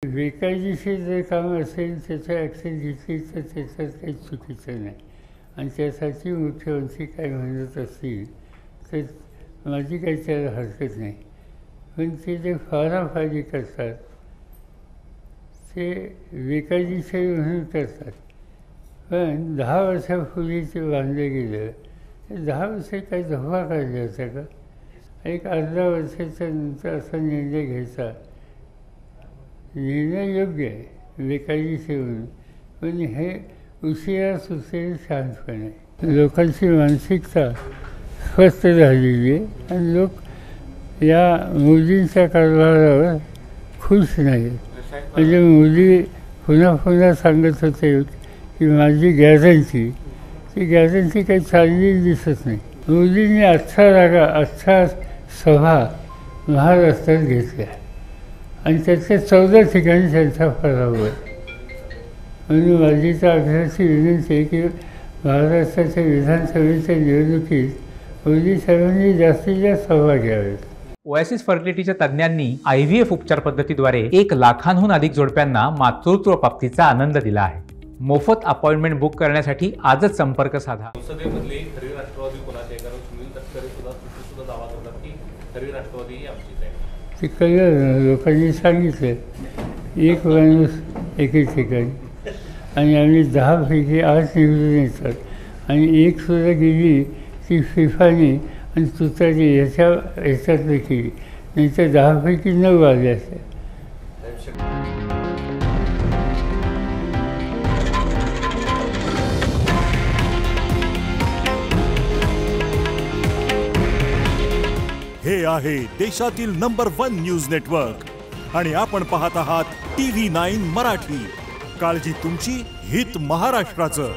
बेकायदेशीर जर काम असेल त्याचं ॲक्शन घेतली तर त्याच्यात काही चुकीचं नाही आणि त्यासाठी मुख्यमंत्री काय म्हणत असतील तर माझी काही त्याला हरकत नाही. पण ते जे फाराफारी करतात ते बेकायदेशीर म्हणून करतात. पण 10 वर्षापूर्वी ते बांधलं गेलं. 10 वर्ष काही धोका काढला होता का? एक अर्धा वर्षाच्या नंतर असा निर्णय घ्यायचा. निर्णय योग्य आहे बेकायदेशीर म्हणून, पण हे उशिरा सुचलेलं शहाणपण आहे. लोकांची मानसिकता स्वस्थ झालेली आहे आणि लोक या मोदींच्या कारभारावर खुश नाही. म्हणजे मोदी पुन्हा पुन्हा सांगत होते की माझी गॅरंटी, ती गॅरंटी काही चालली दिसत नाही. मोदींनी आजच्या सभा महाराष्ट्रात घेतल्या आणि त्याच्या 14 ठिकाणी त्यांचा पराभव आहे. म्हणून माझी तर आग्रहाची विनंती आहे की महाराष्ट्राच्या विधानसभेच्या निवडणुकीत मोदी साहेबांनी जास्तीत जास्त सभा घ्याव्यात. ओएसिस फर्टिलिटीच्या तज्ज्ञांनी IVF उपचार पद्धतीद्वारे 1 लाखांहून अधिक जोडप्यांना मातृत्व प्राप्तीचा आनंद दिला आहे. मोफत अपॉइंटमेंट बुक करण्यासाठी आजच संपर्क साधा. संसदेमधले खरी राष्ट्रवादी कोणाचे? कारण सुनील तटकरे सुद्धा दावा करतात की खरी राष्ट्रवादी ही आमचीच आहे. ते कळलं, लोकांनी सांगितलं एक माणूस एके ठिकाणी आणि आम्ही 10 पैकी 8 निवडून येतात आणि एक सुद्धा गेली ती फिफाने आणि तुतारी ह्याच्यातलं केली, नाही तर 10 पैकी 9 आले असते. हे आहे देशातील नंबर 1 न्यूज नेटवर्क आणि आपण पाहत आहात TV9 मराठी. काळजी तुमची, हित महाराष्ट्राचं.